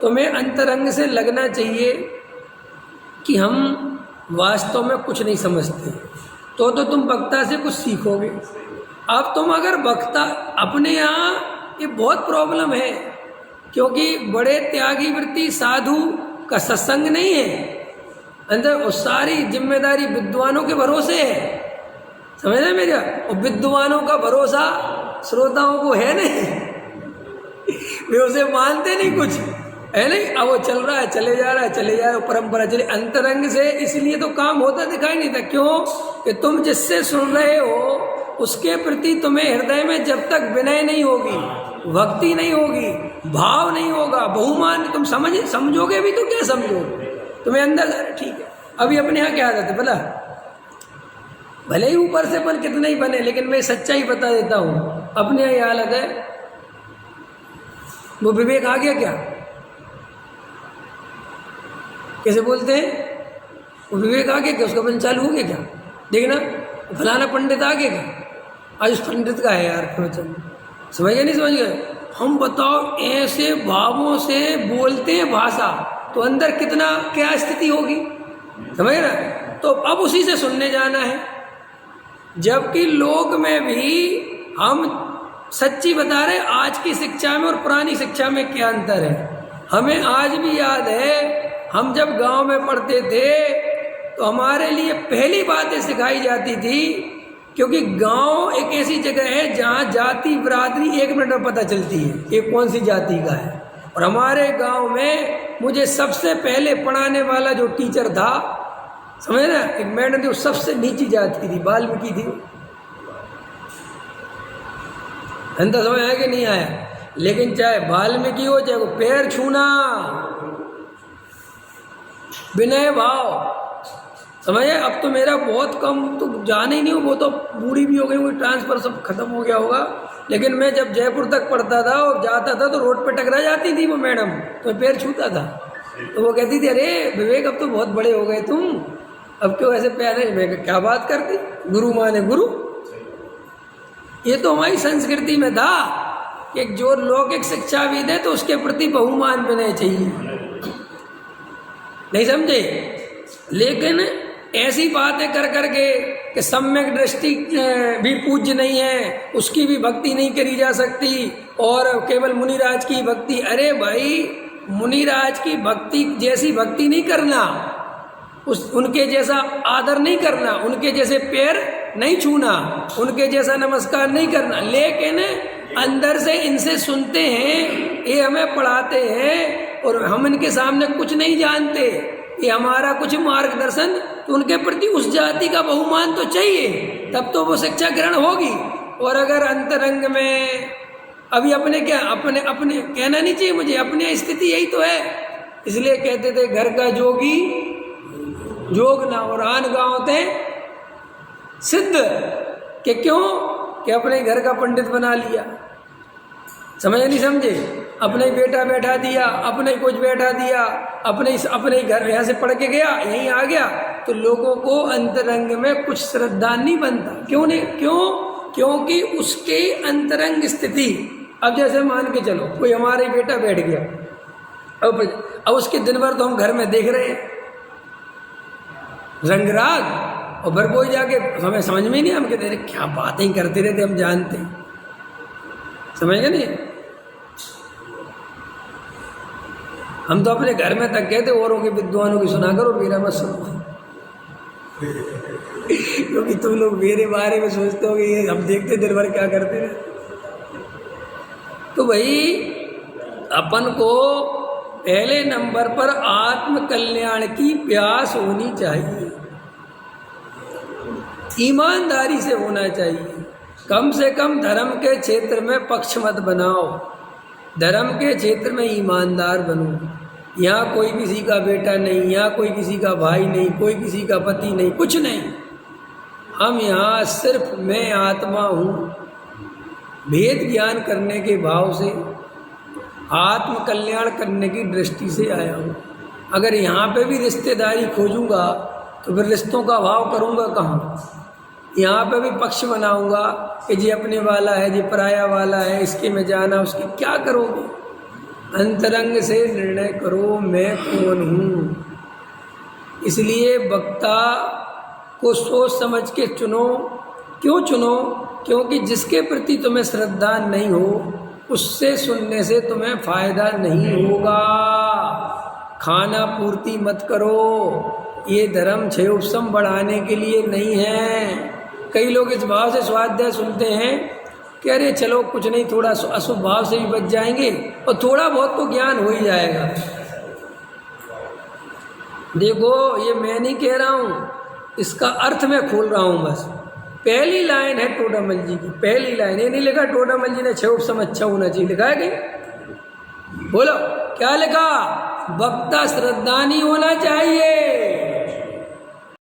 तुम्हें अंतरंग से लगना चाहिए कि हम वास्तव में कुछ नहीं समझते, तो तुम वक्ता से कुछ सीखोगे। अब तुम अगर वक्ता अपने यहाँ, ये बहुत प्रॉब्लम है, क्योंकि बड़े त्यागी वृत्ति साधु का सत्संग नहीं है, अंदर और सारी जिम्मेदारी विद्वानों के भरोसे है, समझ रहे मेरा। और विद्वानों का भरोसा श्रोताओं को है नहीं, वे उसे मानते नहीं कुछ, है नहीं। अब वो चल रहा है, चले जा रहा है, चले जा रहा है, परंपरा चले। अंतरंग से इसलिए तो काम होता दिखाई नहीं था, क्यों कि तुम जिससे सुन रहे हो उसके प्रति तुम्हें हृदय में जब तक विनय नहीं होगी, भक्ति नहीं होगी, भाव नहीं होगा, बहुमान तुम समझोगे भी तो क्या समझोगे, तुम्हें अंदर ठीक है। अभी अपने यहाँ क्या आदत है भला, भले ही ऊपर से अपन कितने ही बने, लेकिन मैं सच्चाई बता देता हूँ, अपने यहाँ ये हालत है। वो विवेक आ गया क्या, कैसे बोलते हैं, वो विवेक आ गया क्या, उसका बन चालू हो गया क्या, देखना फलाना पंडित आ गया क्या, आज उस पंडित का है यार प्रवचन, समझ गए नहीं समझ गए। हम बताओ ऐसे भावों से बोलते हैं भाषा, तो अंदर कितना क्या स्थिति होगी, समझ ना। तो अब उसी से सुनने जाना है, जबकि लोक में भी हम सच्ची बता रहे, आज की शिक्षा में और पुरानी शिक्षा में क्या अंतर है। हमें आज भी याद है, हम जब गांव में पढ़ते थे तो हमारे लिए पहली बातें सिखाई जाती थी, क्योंकि गांव एक ऐसी जगह है जहां जाति बिरादरी 1 मिनट में पता चलती है ये कौन सी जाति का है। और हमारे गांव में मुझे सबसे पहले पढ़ाने वाला जो टीचर था, समझ ना, एक मैडम थी, वो सबसे नीची जाति थी, वाल्मीकि थी। अंदर समझ आया कि नहीं आया। लेकिन चाहे वाल्मीकि हो, चाहे वो पैर छूना, विनय भाव, समझे। अब तो मेरा बहुत कम, तो जाने ही नहीं हो, वो तो बूढ़ी भी हो गई, वो ट्रांसफर सब खत्म हो गया होगा। लेकिन मैं जब जयपुर तक पढ़ता था और जाता था तो रोड पे टकरा जाती थी वो मैडम, तो पैर छूता था, तो वो कहती थी अरे विवेक अब तो बहुत बड़े हो गए तुम, अब क्यों ऐसे पैर है। मैं क्या बात करती, गुरु माने गुरु। ये तो हमारी संस्कृति में था कि जो लौकिक शिक्षाविद है तो उसके प्रति बहुमान बने चाहिए, नहीं समझे। लेकिन ऐसी बातें कर करके कि सम्यक दृष्टि भी पूज्य नहीं है, उसकी भी भक्ति नहीं करी जा सकती, और केवल मुनिराज की भक्ति। अरे भाई, मुनिराज की भक्ति जैसी भक्ति नहीं करना, उनके जैसा आदर नहीं करना, उनके जैसे पैर नहीं छूना, उनके जैसा नमस्कार नहीं करना, लेकिन अंदर से इनसे सुनते हैं, ये हमें पढ़ाते हैं और हम इनके सामने कुछ नहीं जानते, ये हमारा कुछ मार्गदर्शन, तो उनके प्रति उस जाति का बहुमान तो चाहिए, तब तो वो शिक्षा ग्रहण होगी। और अगर अंतरंग में अभी अपने क्या, अपने अपने कहना नहीं चाहिए मुझे, अपनी स्थिति यही तो है। इसलिए कहते थे घर का जोगी जोग ना, और आन गाँव थे सिद्ध, कि क्यों कि अपने घर का पंडित बना लिया, समझे नहीं समझे। अपने ही बेटा बैठा दिया, अपने ही कुछ बैठा दिया, अपने ही घर यहाँ से पढ़ के गया, यहीं आ गया, तो लोगों को अंतरंग में कुछ श्रद्धा नहीं बनता। क्यों नहीं, क्यों, क्योंकि उसके अंतरंग स्थिति। अब जैसे मान के चलो कोई हमारे बेटा बैठ गया, अब उसके दिन भर तो हम घर में देख रहे हैं रंगराग, और फिर कोई जाके हमें समझ में नहीं, हम कहते हैं क्या बातें करते रहते, हम जानते हैं, समझ गए नहीं। हम तो अपने घर में तक कहते औरों के विद्वानों की सुना करो, मेरा मत सुनो क्योंकि तुम लोग मेरे बारे में सोचते हो कि ये हम देखते दिन भर क्या करते हैं। तो भाई अपन को पहले नंबर पर आत्म कल्याण की प्यास होनी चाहिए, ईमानदारी से होना चाहिए। कम से कम धर्म के क्षेत्र में पक्ष मत बनाओ, धर्म के क्षेत्र में ईमानदार बनो। यहाँ कोई किसी का बेटा नहीं, यहाँ कोई किसी का भाई नहीं, कोई किसी का पति नहीं, कुछ नहीं। हम यहाँ सिर्फ मैं आत्मा हूँ, भेद ज्ञान करने के भाव से, आत्म कल्याण करने की दृष्टि से आया हूँ। अगर यहाँ पे भी रिश्तेदारी खोजूंगा तो फिर रिश्तों का भाव करूँगा कहाँ। यहाँ पे भी पक्ष बनाऊंगा कि जी अपने वाला है, जी पराया वाला है, इसके में जाना, उसकी क्या करोगे। अंतरंग से निर्णय करो मैं कौन हूँ। इसलिए वक्ता को सोच समझ के चुनो। क्यों चुनो? क्योंकि जिसके प्रति तुम्हें श्रद्धा नहीं हो उससे सुनने से तुम्हें फायदा नहीं होगा। खाना पूर्ति मत करो, ये धर्म क्षय उपशम बढ़ाने के लिए नहीं है। कई लोग इस भाव से स्वाध्याय सुनते हैं कि अरे चलो कुछ नहीं, थोड़ा अशुभ भाव से भी बच जाएंगे और थोड़ा बहुत तो ज्ञान हो ही जाएगा। देखो ये मैं नहीं कह रहा हूँ, इसका अर्थ मैं खोल रहा हूँ बस। पहली लाइन है टोडामल जी की, पहली लाइन। ये नहीं लिखा टोडामल जी ने क्षय उपशम अच्छा होना चाहिए, लिखा है कि बोलो क्या लिखा? वक्ता श्रद्धा नहीं होना चाहिए।